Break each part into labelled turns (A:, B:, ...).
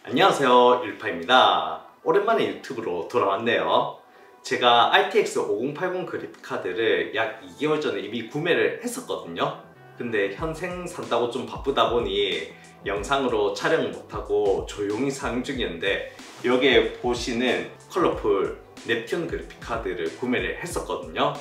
A: 안녕하세요, 율파입니다. 오랜만에 유튜브로 돌아왔네요. 제가 RTX 5080 그래픽카드를 약 2개월 전에 이미 구매를 했었거든요. 근데 현생 산다고 좀 바쁘다 보니 영상으로 촬영 못하고 조용히 사용 중이었는데, 여기에 보시는 컬러풀 넵튠 그래픽카드를 구매를 했었거든요.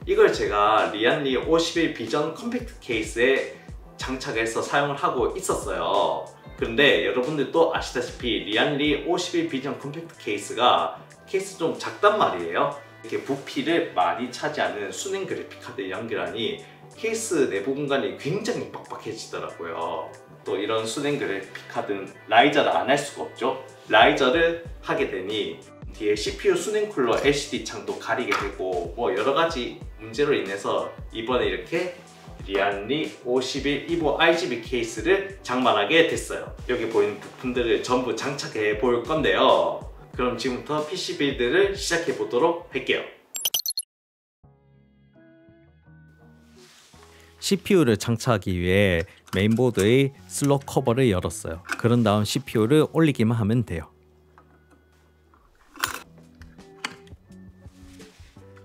A: 이걸 제가 리안리 51 비전 컴팩트 케이스에 장착해서 사용을 하고 있었어요. 그런데 여러분들도 아시다시피 리안리 51 비전 컴팩트 케이스가 케이스 좀 작단 말이에요. 이렇게 부피를 많이 차지하는 순행 그래픽카드에 연결하니 케이스 내부 공간이 굉장히 빡빡해지더라고요. 또 이런 순행 그래픽카드는 라이저를 안 할 수가 없죠. 라이저를 하게 되니 뒤에 CPU 순행 쿨러 LCD 창도 가리게 되고 뭐 여러가지 문제로 인해서 이번에 이렇게 리안리 51 EVO RGB 케이스를 장만하게 됐어요. 여기 보이는 부품들을 전부 장착해 볼 건데요. 그럼 지금부터 PC 빌드를 시작해 보도록 할게요. CPU를 장착하기 위해 메인보드의 슬롯 커버를 열었어요. 그런 다음 CPU를 올리기만 하면 돼요.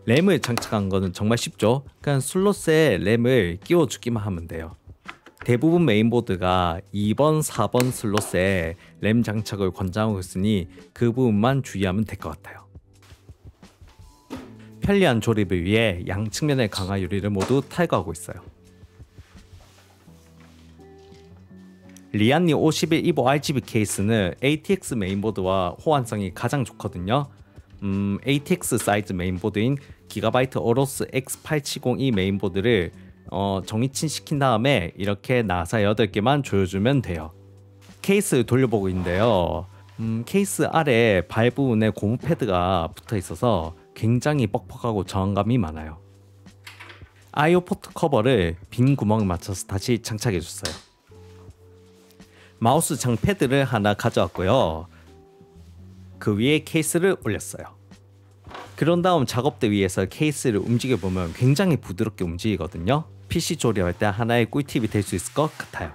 A: 램을 장착한 거는 정말 쉽죠. 그냥 슬롯에 램을 끼워주기만 하면 돼요. 대부분 메인보드가 2번, 4번 슬롯에 램 장착을 권장하고 있으니 그 부분만 주의하면 될 것 같아요. 편리한 조립을 위해 양측면의 강화 유리를 모두 탈거하고 있어요. 리안리 51 EVO RGB 케이스는 ATX 메인보드와 호환성이 가장 좋거든요. ATX 사이즈 메인보드인 기가바이트 어로스 X8702 메인보드를 정위치 시킨 다음에 이렇게 나사 8개만 조여주면 돼요. 케이스를 돌려보고 있는데요. 케이스 아래 발 부분에 고무 패드가 붙어 있어서 굉장히 뻑뻑하고 저항감이 많아요. IO 포트 커버를 빈 구멍에 맞춰서 다시 장착해 줬어요. 마우스 장 패드를 하나 가져왔고요. 그 위에 케이스를 올렸어요. 그런 다음 작업대 위에서 케이스를 움직여보면 굉장히 부드럽게 움직이거든요. PC 조립할 때 하나의 꿀팁이 될 수 있을 것 같아요.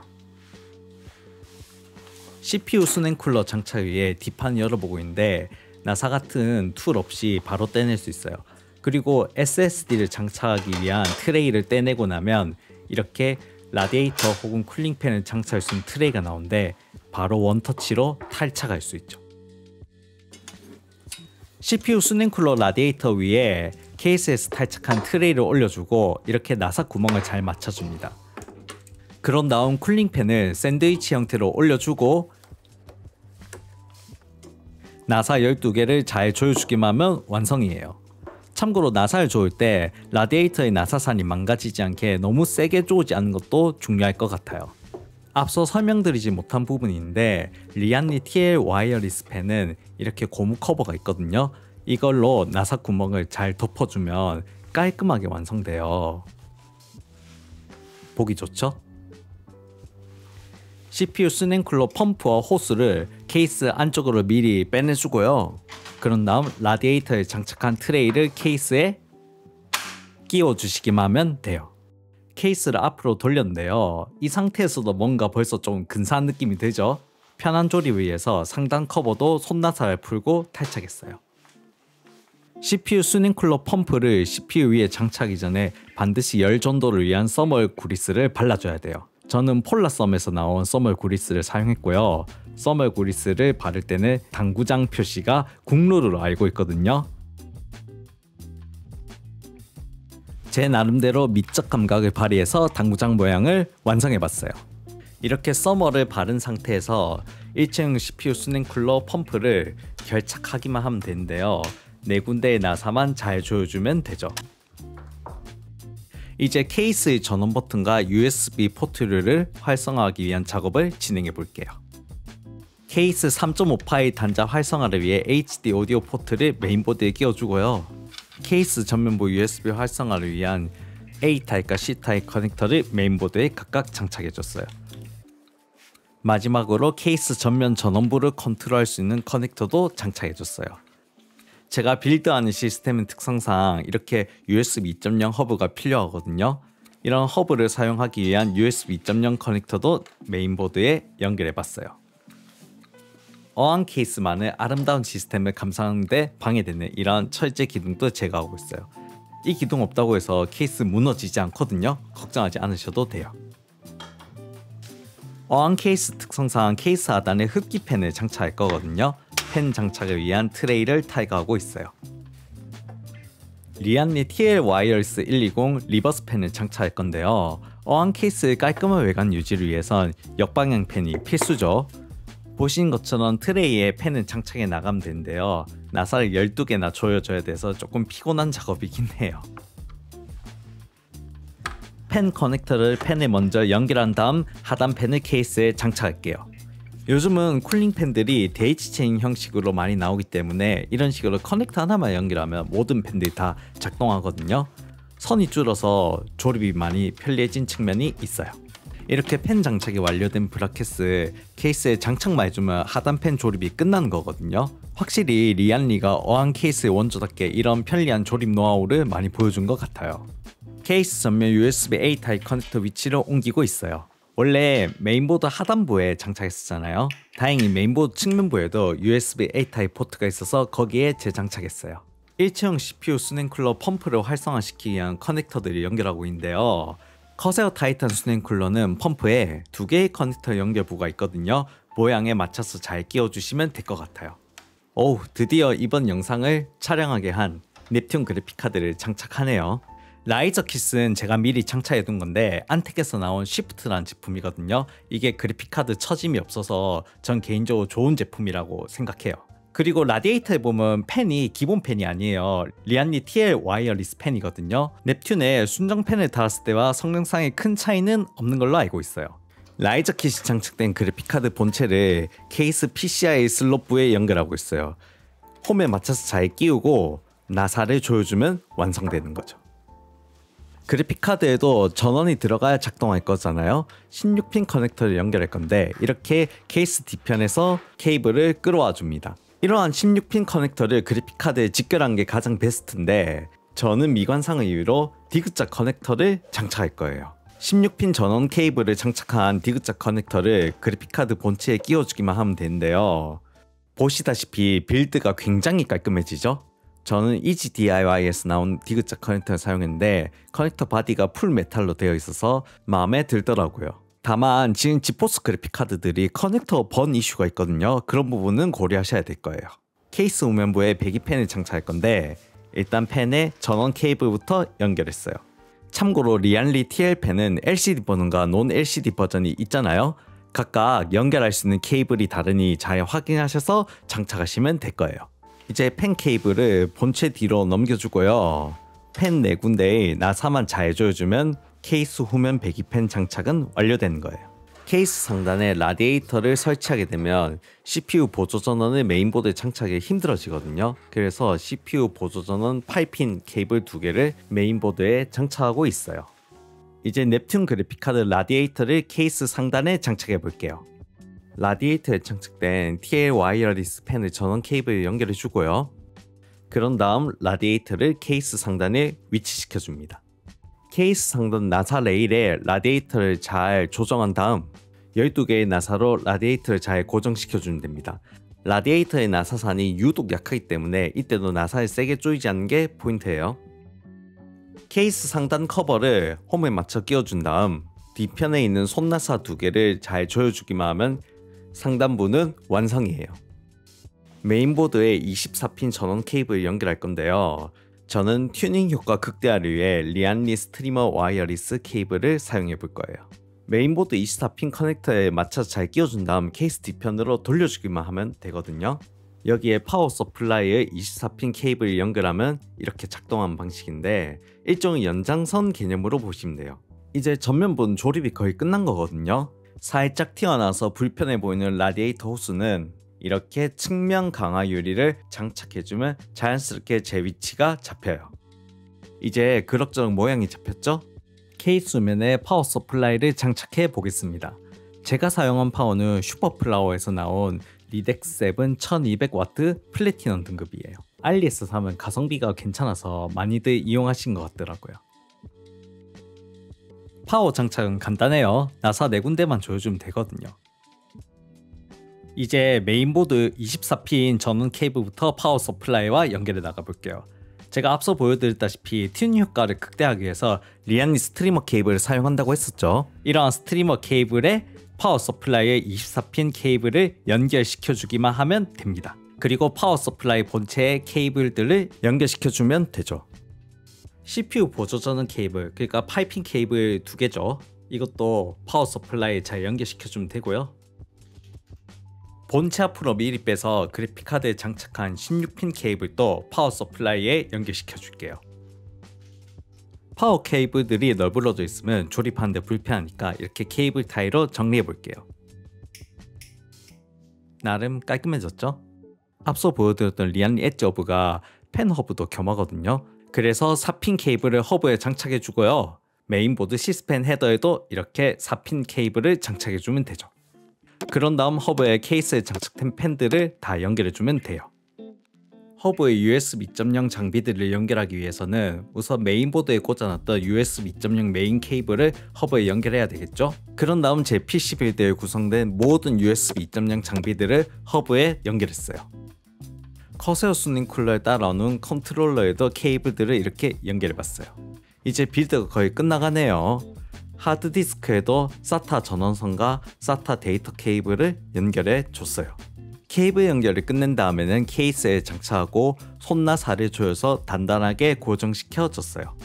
A: CPU 순행 쿨러 장착 위에 뒷판 열어보고 있는데 나사 같은 툴 없이 바로 떼낼 수 있어요. 그리고 SSD를 장착하기 위한 트레이를 떼내고 나면 이렇게 라디에이터 혹은 쿨링팬을 장착할 수 있는 트레이가 나오는데 바로 원터치로 탈착할 수 있죠. CPU 순행 쿨러 라디에이터 위에 케이스에서 탈착한 트레이를 올려주고 이렇게 나사 구멍을 잘 맞춰줍니다. 그런 다음 쿨링팬을 샌드위치 형태로 올려주고 나사 12개를 잘 조여주기만 하면 완성이에요. 참고로 나사를 조일 때 라디에이터의 나사산이 망가지지 않게 너무 세게 조이지 않는 것도 중요할 것 같아요. 앞서 설명드리지 못한 부분이 있는데 리안리 TL 와이어리스 팬은 이렇게 고무 커버가 있거든요. 이걸로 나사 구멍을 잘 덮어주면 깔끔하게 완성돼요. 보기 좋죠? CPU 순행 쿨러 펌프와 호스를 케이스 안쪽으로 미리 빼내주고요. 그런 다음 라디에이터에 장착한 트레이를 케이스에 끼워주시기만 하면 돼요. 케이스를 앞으로 돌렸는데요. 이 상태에서도 뭔가 벌써 좀 근사한 느낌이 들죠? 편한 조립을 위해서 상단 커버도 손나사를 풀고 탈착했어요. CPU 순행 쿨러 펌프를 CPU 위에 장착하기 전에 반드시 열 전도를 위한 써멀 구리스를 발라줘야 돼요. 저는 폴라썸에서 나온 써멀 구리스를 사용했고요. 써멀 구리스를 바를 때는 당구장 표시가 국룰으로 알고 있거든요. 제 나름대로 미적 감각을 발휘해서 당구장 모양을 완성해봤어요. 이렇게 써머를 바른 상태에서 일체형 CPU 순행 쿨러 펌프를 결착하기만 하면 되는데요. 네 군데의 나사만 잘 조여주면 되죠. 이제 케이스의 전원 버튼과 USB 포트를 활성화하기 위한 작업을 진행해 볼게요. 케이스 3.5파이 단자 활성화를 위해 HD 오디오 포트를 메인보드에 끼워주고요. 케이스 전면부 USB 활성화를 위한 A타입과 C타입 커넥터를 메인보드에 각각 장착해줬어요. 마지막으로 케이스 전면 전원부를 컨트롤할 수 있는 커넥터도 장착해줬어요. 제가 빌드하는 시스템의 특성상 이렇게 USB 2.0 허브가 필요하거든요. 이런 허브를 사용하기 위한 USB 2.0 커넥터도 메인보드에 연결해봤어요. 어항 케이스만의 아름다운 시스템을 감상하는데 방해되는 이런 철제 기둥도 제거하고 있어요. 이 기둥 없다고 해서 케이스 무너지지 않거든요. 걱정하지 않으셔도 돼요. 어항 케이스 특성상 케이스 하단에 흡기 팬을 장착할 거거든요. 팬 장착을 위한 트레이를 탈거하고 있어요. 리안리 TL 와이어리스 120 리버스 팬을 장착할 건데요. 어항 케이스의 깔끔한 외관 유지를 위해선 역방향 팬이 필수죠. 보신 것처럼 트레이에 팬을 장착해 나가면 되는데요. 나사를 12개나 조여줘야 돼서 조금 피곤한 작업이긴 해요. 팬 커넥터를 팬에 먼저 연결한 다음 하단 팬을 케이스에 장착할게요. 요즘은 쿨링 팬들이 데이치 체인 형식으로 많이 나오기 때문에 이런 식으로 커넥터 하나만 연결하면 모든 팬들이 다 작동하거든요. 선이 줄어서 조립이 많이 편리해진 측면이 있어요. 이렇게 팬 장착이 완료된 브라켓을 케이스에 장착만 해주면 하단 팬 조립이 끝나는 거거든요. 확실히 리안리가 어항 케이스의 원조답게 이런 편리한 조립 노하우를 많이 보여준 것 같아요. 케이스 전면 USB-A 타입 커넥터 위치를 옮기고 있어요. 원래 메인보드 하단부에 장착했었잖아요. 다행히 메인보드 측면부에도 USB-A 타입 포트가 있어서 거기에 재장착했어요. 일체형 CPU 수냉쿨러 펌프를 활성화시키기 위한 커넥터들이 연결하고 있는데요. 커세어 타이탄 수냉쿨러는 펌프에 2개의 커넥터 연결부가 있거든요. 모양에 맞춰서 잘 끼워주시면 될 것 같아요. 드디어 이번 영상을 촬영하게 한 넵튠 그래픽카드를 장착하네요. 라이저 킷은 제가 미리 장착해둔 건데 안텍에서 나온 쉬프트라는 제품이거든요. 이게 그래픽카드 처짐이 없어서 전 개인적으로 좋은 제품이라고 생각해요. 그리고 라디에이터에 보면 팬이 기본 팬이 아니에요. 리안리 TL 와이어리스 팬이거든요. 넵튠에 순정 팬을 달았을 때와 성능상의 큰 차이는 없는 걸로 알고 있어요. 라이저 킷이 장착된 그래픽카드 본체를 케이스 PCI 슬롯부에 연결하고 있어요. 홈에 맞춰서 잘 끼우고 나사를 조여주면 완성되는 거죠. 그래픽카드에도 전원이 들어가야 작동할 거잖아요. 16핀 커넥터를 연결할 건데 이렇게 케이스 뒤편에서 케이블을 끌어와 줍니다. 이러한 16핀 커넥터를 그래픽카드에 직결한 게 가장 베스트인데 저는 미관상의 이유로 디귿자 커넥터를 장착할 거예요. 16핀 전원 케이블을 장착한 디귿자 커넥터를 그래픽카드 본체에 끼워주기만 하면 되는데요. 보시다시피 빌드가 굉장히 깔끔해지죠? 저는 EGDIY에서 나온 디귿자 커넥터를 사용했는데 커넥터 바디가 풀 메탈로 되어 있어서 마음에 들더라고요. 다만 지금 지포스 그래픽카드들이 커넥터 번 이슈가 있거든요. 그런 부분은 고려하셔야 될 거예요. 케이스 우면부에 배기팬을 장착할 건데 일단 팬에 전원 케이블부터 연결했어요. 참고로 리안리 TL 팬은 LCD 버전과 논 LCD 버전이 있잖아요. 각각 연결할 수 있는 케이블이 다르니 잘 확인하셔서 장착하시면 될 거예요. 이제 팬 케이블을 본체 뒤로 넘겨주고요. 팬 4군데에 나사만 잘 조여주면 케이스 후면 배기팬 장착은 완료되는 거예요. 케이스 상단에 라디에이터를 설치하게 되면 CPU 보조전원을 메인보드에 장착하기 힘들어지거든요. 그래서 CPU 보조전원 8핀 케이블 2개를 메인보드에 장착하고 있어요. 이제 넵튠 그래픽카드 라디에이터를 케이스 상단에 장착해 볼게요. 라디에이터에 장착된 TL 와이어리스 팬을 전원 케이블에 연결해 주고요. 그런 다음 라디에이터를 케이스 상단에 위치시켜 줍니다. 케이스 상단 나사 레일에 라디에이터를 잘 조정한 다음 12개의 나사로 라디에이터를 잘 고정시켜 주면 됩니다. 라디에이터의 나사산이 유독 약하기 때문에 이때도 나사를 세게 조이지 않는 게 포인트예요. 케이스 상단 커버를 홈에 맞춰 끼워준 다음 뒤편에 있는 손나사 2개를 잘 조여주기만 하면 상단부는 완성이에요. 메인보드에 24핀 전원 케이블을 연결할 건데요. 저는 튜닝 효과 극대화를 위해 리안리 스트리머 와이어리스 케이블을 사용해 볼 거예요. 메인보드 24핀 커넥터에 맞춰서 잘 끼워준 다음 케이스 뒤편으로 돌려주기만 하면 되거든요. 여기에 파워 서플라이에 24핀 케이블을 연결하면 이렇게 작동하는 방식인데 일종의 연장선 개념으로 보시면 돼요. 이제 전면부는 조립이 거의 끝난 거거든요. 살짝 튀어나와서 불편해 보이는 라디에이터 호스는 이렇게 측면 강화 유리를 장착해주면 자연스럽게 제 위치가 잡혀요. 이제 그럭저럭 모양이 잡혔죠? 케이스 면에 파워 서플라이를 장착해 보겠습니다. 제가 사용한 파워는 슈퍼플라워에서 나온 리덱스 7 1200W 플래티넘 등급이에요. 알리에서 사면 가성비가 괜찮아서 많이들 이용하신 것 같더라고요. 파워 장착은 간단해요. 나사 4군데만 조여주면 되거든요.
B: 이제 메인보드 24핀 전원 케이블부터 파워 서플라이와 연결해 나가 볼게요. 제가 앞서 보여드렸다시피 튜닝 효과를 극대화하기 위해서 리안리 스트리머 케이블을 사용한다고 했었죠. 이러한 스트리머 케이블에 파워 서플라이의 24핀 케이블을 연결시켜주기만 하면 됩니다. 그리고 파워 서플라이 본체의 케이블들을 연결시켜주면 되죠. CPU 보조 전원 케이블, 그러니까 파이핑 케이블 2개죠. 이것도 파워 서플라이에 잘 연결시켜주면 되고요. 본체 앞으로 미리 빼서 그래픽카드에 장착한 16핀 케이블도 파워 서플라이에 연결시켜 줄게요. 파워 케이블들이 널브러져 있으면 조립하는데 불편하니까 이렇게 케이블 타입으로 정리해 볼게요. 나름 깔끔해졌죠? 앞서 보여드렸던 리안리 엣지 허브가 펜 허브도 겸하거든요. 그래서 4핀 케이블을 허브에 장착해 주고요. 메인보드 시스펜 헤더에도 이렇게 4핀 케이블을 장착해 주면 되죠. 그런 다음 허브에 케이스에 장착된 펜들을 다 연결해주면 돼요. 허브의 USB 2.0 장비들을 연결하기 위해서는 우선 메인보드에 꽂아놨던 USB 2.0 메인 케이블을 허브에 연결해야 되겠죠? 그런 다음 제 PC 빌드에 구성된 모든 USB 2.0 장비들을 허브에 연결했어요. 커세어 수닝 쿨러에 따라오는 컨트롤러에도 케이블들을 이렇게 연결해봤어요. 이제 빌드가 거의 끝나가네요. 하드디스크에도 SATA 전원선과 SATA 데이터 케이블을 연결해 줬어요. 케이블 연결을 끝낸 다음에는 케이스에 장착하고 손나사를 조여서 단단하게 고정시켜 줬어요.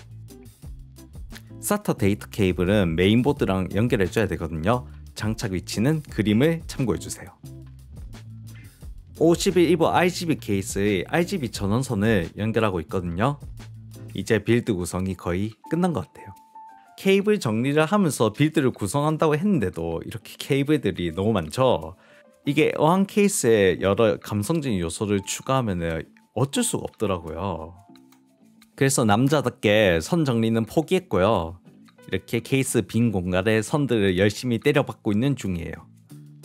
B: SATA 데이터 케이블은 메인보드랑 연결해 줘야 되거든요. 장착 위치는 그림을 참고해 주세요. 51 EVO RGB 케이스의 RGB 전원선을 연결하고 있거든요. 이제 빌드 구성이 거의 끝난 것 같아요. 케이블 정리를 하면서 빌드를 구성한다고 했는데도 이렇게 케이블들이 너무 많죠. 이게 어항 케이스에 여러 감성적인 요소를 추가하면 어쩔 수가 없더라고요. 그래서 남자답게 선 정리는 포기했고요. 이렇게 케이스 빈 공간에 선들을 열심히 때려박고 있는 중이에요.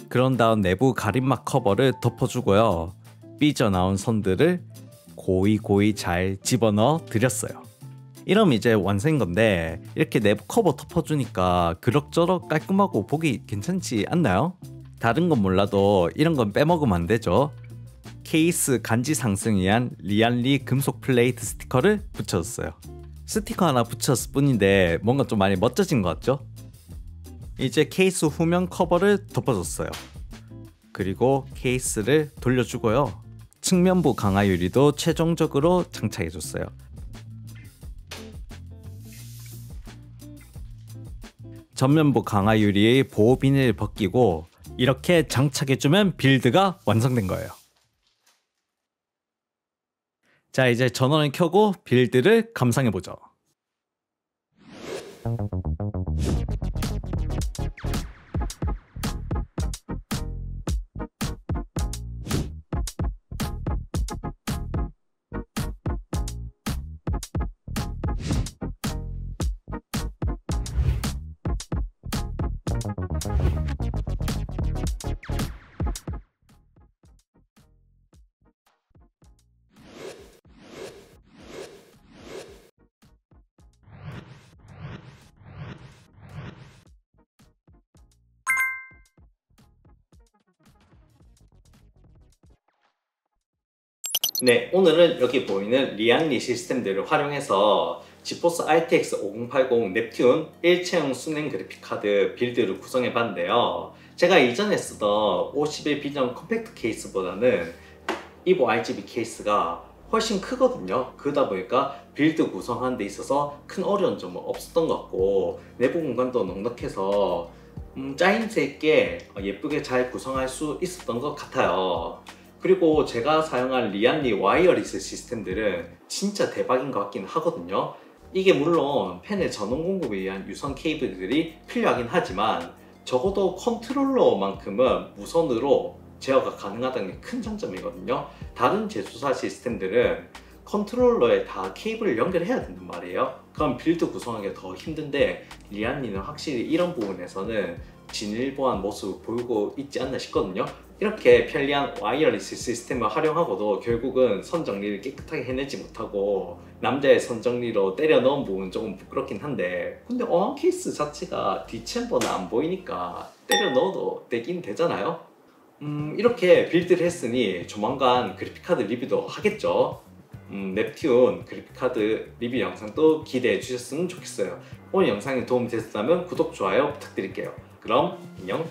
B: 그런 다음 내부 가림막 커버를 덮어주고요. 삐져나온 선들을 고이고이 잘 집어넣어 드렸어요. 이러면 이제 완성인 건데 이렇게 내부 커버 덮어주니까 그럭저럭 깔끔하고 보기 괜찮지 않나요? 다른 건 몰라도 이런 건 빼먹으면 안 되죠. 케이스 간지 상승을 위한 리안리 금속 플레이트 스티커를 붙여줬어요. 스티커 하나 붙였을 뿐인데 뭔가 좀 많이 멋져진 것 같죠? 이제 케이스 후면 커버를 덮어줬어요. 그리고 케이스를 돌려주고요. 측면부 강화 유리도 최종적으로 장착해줬어요. 전면부 강화 유리의 보호 비닐을 벗기고 이렇게 장착해주면 빌드가 완성된 거예요. 자, 이제 전원을 켜고 빌드를 감상해보죠.
A: 네, 오늘은 여기 보이는 리안리 시스템들을 활용해서 지포스 RTX 5080 넵튠 일체형 순행 그래픽카드 빌드를 구성해 봤는데요. 제가 이전에 쓰던 51 비전 컴팩트 케이스보다는 EVO RGB 케이스가 훨씬 크거든요. 그러다 보니까 빌드 구성하는 데 있어서 큰 어려운 점은 없었던 것 같고 내부 공간도 넉넉해서 짜임새 있게 예쁘게 잘 구성할 수 있었던 것 같아요. 그리고 제가 사용한 리안리 와이어리스 시스템들은 진짜 대박인 것 같긴 하거든요. 이게 물론 펜의 전원 공급에 의한 유선 케이블들이 필요하긴 하지만 적어도 컨트롤러만큼은 무선으로 제어가 가능하다는 게 큰 장점이거든요. 다른 제조사 시스템들은 컨트롤러에 다 케이블을 연결해야 된단 말이에요. 그럼 빌드 구성하기가 더 힘든데 리안리는 확실히 이런 부분에서는 진일보한 모습을 보이고 있지 않나 싶거든요. 이렇게 편리한 와이어리스 시스템을 활용하고도 결국은 선 정리를 깨끗하게 해내지 못하고 남자의 선 정리로 때려 넣은 부분은 조금 부끄럽긴 한데 근데 어항 케이스 자체가 뒷챔버는 안 보이니까 때려 넣어도 되긴 되잖아요. 이렇게 빌드를 했으니 조만간 그래픽카드 리뷰도 하겠죠. 넵튠 그래픽카드 리뷰 영상도 기대해 주셨으면 좋겠어요. 오늘 영상이 도움이 되셨다면 구독, 좋아요 부탁드릴게요. 그럼 안녕.